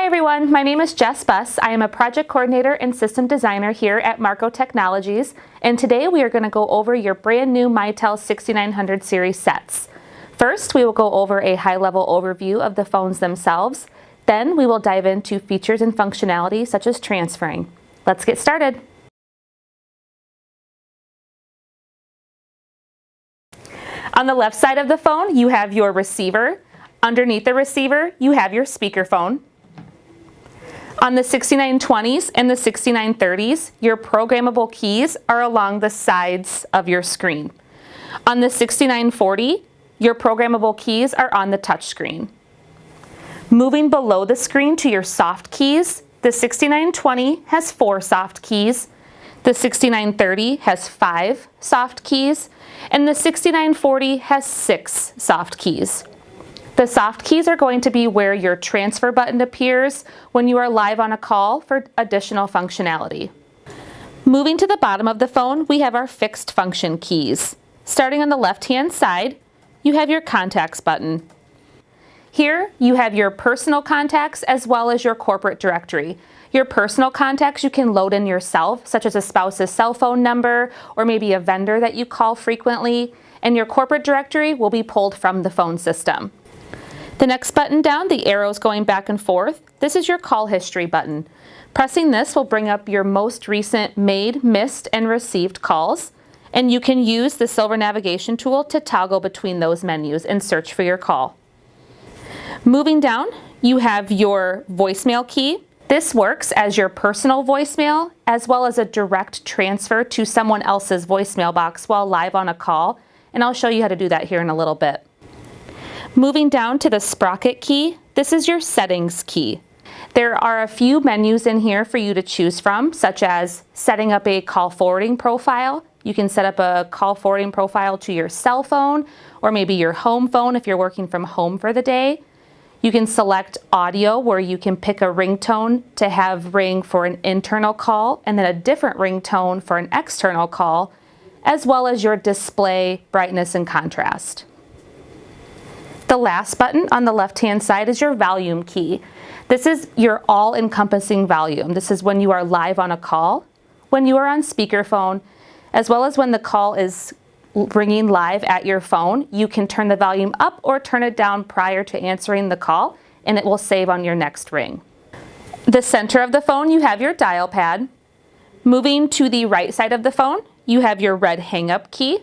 everyone, my name is Jess Buss. I am a project coordinator and system designer here at Marco Technologies, and today we are going to go over your brand new Mitel 6900 series sets. First, we will go over a high-level overview of the phones themselves. Then we will dive into features and functionality such as transferring. Let's get started. On the left side of the phone, you have your receiver. Underneath the receiver, you have your speakerphone. On the 6920s and the 6930s, your programmable keys are along the sides of your screen. On the 6940, your programmable keys are on the touch screen. Moving below the screen to your soft keys, the 6920 has 4 soft keys, the 6930 has 5 soft keys, and the 6940 has 6 soft keys. The soft keys are going to be where your transfer button appears when you are live on a call for additional functionality. Moving to the bottom of the phone, we have our fixed function keys. Starting on the left-hand side, you have your contacts button. Here, you have your personal contacts as well as your corporate directory. Your personal contacts you can load in yourself, such as a spouse's cell phone number or maybe a vendor that you call frequently, and your corporate directory will be pulled from the phone system. The next button down, the arrows going back and forth, this is your call history button. Pressing this will bring up your most recent made, missed, and received calls, and you can use the silver navigation tool to toggle between those menus and search for your call. Moving down, you have your voicemail key. This works as your personal voicemail as well as a direct transfer to someone else's voicemail box while live on a call, and I'll show you how to do that here in a little bit. Moving down to the sprocket key, this is your settings key. There are a few menus in here for you to choose from, such as setting up a call forwarding profile. You can set up a call forwarding profile to your cell phone or maybe your home phone if you're working from home for the day. You can select audio, where you can pick a ringtone to have ring for an internal call and then a different ringtone for an external call, as well as your display brightness and contrast. The last button on the left-hand side is your volume key. This is your all-encompassing volume. This is when you are live on a call, when you are on speakerphone, as well as when the call is ringing live at your phone. You can turn the volume up or turn it down prior to answering the call, and it will save on your next ring. The center of the phone, you have your dial pad. Moving to the right side of the phone, you have your red hang-up key.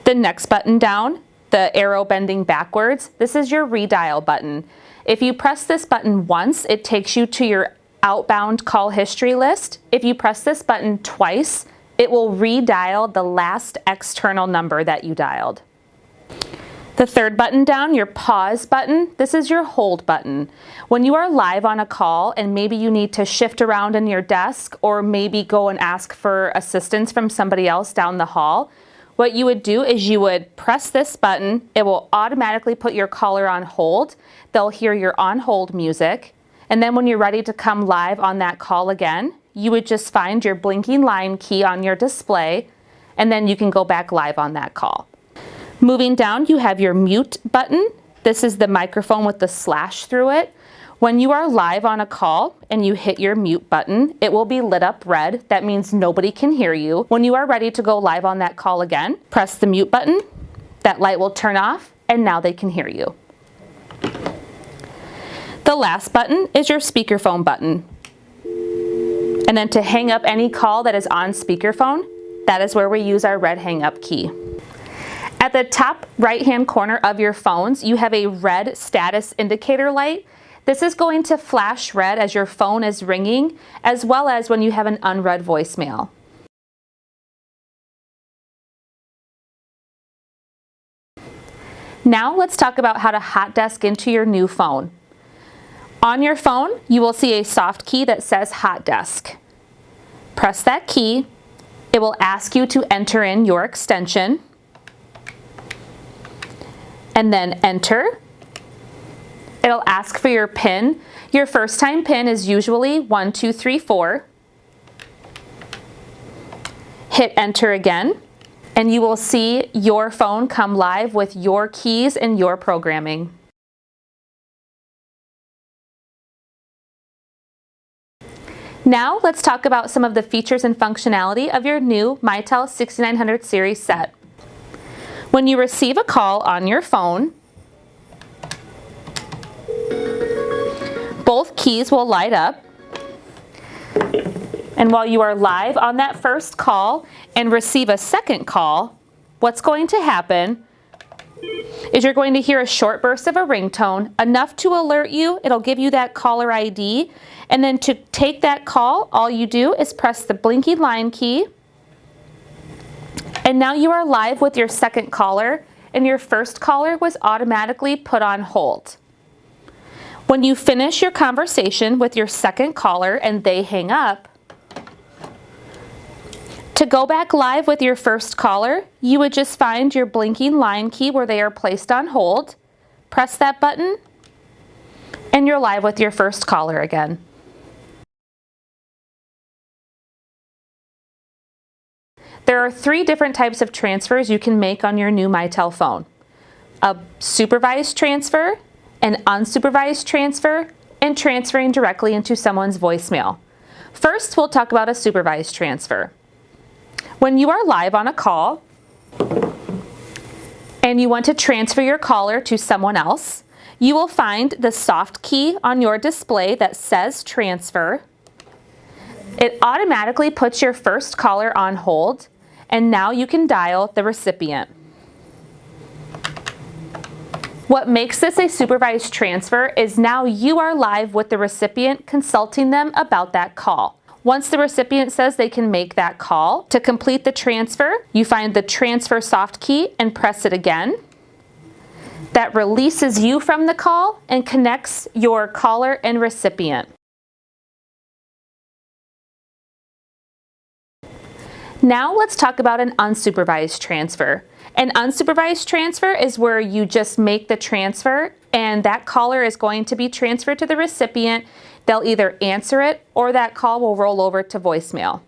The next button down, the arrow bending backwards, this is your redial button. If you press this button once, it takes you to your outbound call history list. If you press this button twice, it will redial the last external number that you dialed. The third button down, your pause button, this is your hold button. When you are live on a call and maybe you need to shift around in your desk or maybe go and ask for assistance from somebody else down the hall, what you would do is you would press this button. It will automatically put your caller on hold. They'll hear your on hold music. And then when you're ready to come live on that call again, you would just find your blinking line key on your display, and then you can go back live on that call. Moving down, you have your mute button. This is the microphone with the slash through it. When you are live on a call and you hit your mute button, it will be lit up red. That means nobody can hear you. When you are ready to go live on that call again, press the mute button. That light will turn off, and now they can hear you. The last button is your speakerphone button. And then to hang up any call that is on speakerphone, that is where we use our red hang up key. At the top right-hand corner of your phones, you have a red status indicator light. This is going to flash red as your phone is ringing, as well as when you have an unread voicemail. Now let's talk about how to hot desk into your new phone. On your phone, you will see a soft key that says Hot Desk. Press that key. It will ask you to enter in your extension, and then enter. It'll ask for your PIN. Your first time PIN is usually 1234. Hit enter again, and you will see your phone come live with your keys and your programming. Now let's talk about some of the features and functionality of your new Mitel 6900 series set. When you receive a call on your phone, both keys will light up. And while you are live on that first call and receive a second call, what's going to happen is you're going to hear a short burst of a ringtone, enough to alert you. It'll give you that caller ID. And then to take that call, all you do is press the blinky line key. And now you are live with your second caller, and your first caller was automatically put on hold. When you finish your conversation with your second caller and they hang up, to go back live with your first caller, you would just find your blinking line key where they are placed on hold, press that button, and you're live with your first caller again. There are 3 different types of transfers you can make on your new Mitel phone: a supervised transfer, an unsupervised transfer, and transferring directly into someone's voicemail. First, we'll talk about a supervised transfer. When you are live on a call and you want to transfer your caller to someone else, you will find the soft key on your display that says transfer. It automatically puts your first caller on hold, and now you can dial the recipient. What makes this a supervised transfer is now you are live with the recipient, consulting them about that call. Once the recipient says they can make that call, to complete the transfer, you find the transfer soft key and press it again. That releases you from the call and connects your caller and recipient. Now let's talk about an unsupervised transfer. An unsupervised transfer is where you just make the transfer and that caller is going to be transferred to the recipient. They'll either answer it or that call will roll over to voicemail.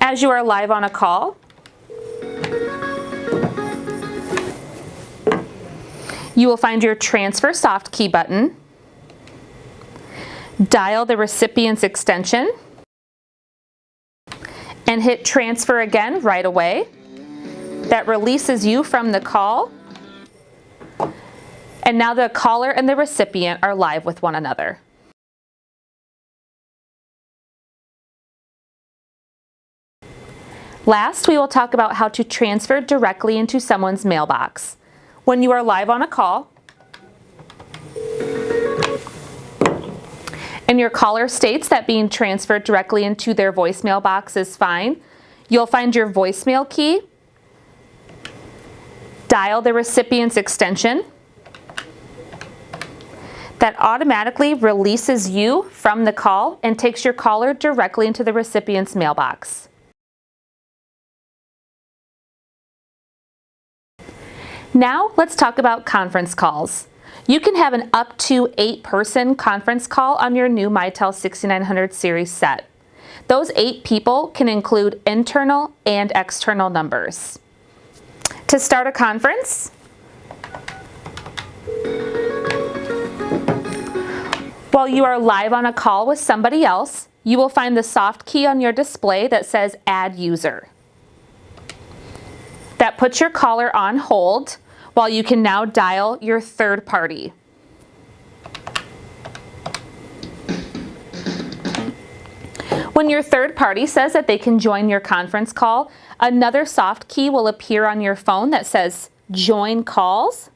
As you are live on a call, you will find your transfer soft key button, dial the recipient's extension, and hit transfer again right away. That releases you from the call. And now the caller and the recipient are live with one another. Last, we will talk about how to transfer directly into someone's mailbox. When you are live on a call, and your caller states that being transferred directly into their voicemail box is fine, you'll find your voicemail key, dial the recipient's extension. That automatically releases you from the call and takes your caller directly into the recipient's mailbox. Now let's talk about conference calls. You can have an up to 8-person conference call on your new Mitel 6900 series set. Those 8 people can include internal and external numbers. To start a conference, while you are live on a call with somebody else, you will find the soft key on your display that says Add User. That puts your caller on hold while you can now dial your third party. When your third party says that they can join your conference call, another soft key will appear on your phone that says Join Calls.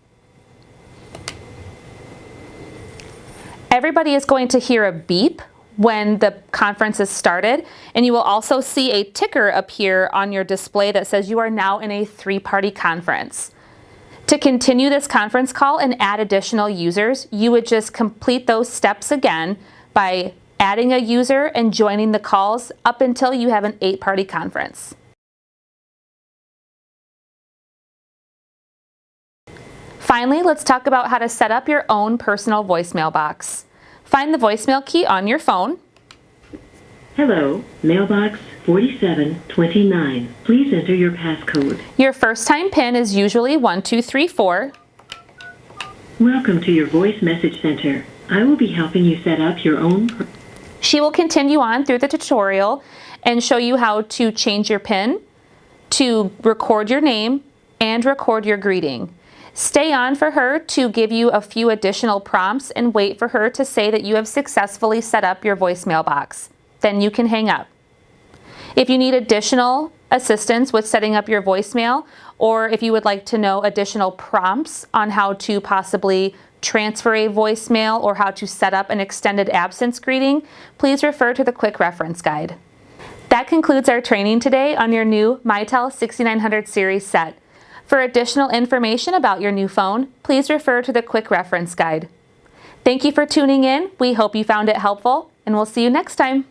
Everybody is going to hear a beep when the conference is started, and you will also see a ticker appear on your display that says you are now in a 3-party conference. To continue this conference call and add additional users, you would just complete those steps again by adding a user and joining the calls up until you have an 8-party conference. Finally, let's talk about how to set up your own personal voicemail box. Find the voicemail key on your phone. Hello, mailbox 4729. Please enter your passcode. Your first time PIN is usually 1234. Welcome to your voice message center. I will be helping you set up your own. She will continue on through the tutorial and show you how to change your PIN, to record your name, and record your greeting. Stay on for her to give you a few additional prompts and wait for her to say that you have successfully set up your voicemail box. Then you can hang up. If you need additional assistance with setting up your voicemail, or if you would like to know additional prompts on how to possibly transfer a voicemail or how to set up an extended absence greeting, please refer to the quick reference guide. That concludes our training today on your new Mitel 6900 series set. For additional information about your new phone, please refer to the quick reference guide. Thank you for tuning in. We hope you found it helpful, and we'll see you next time.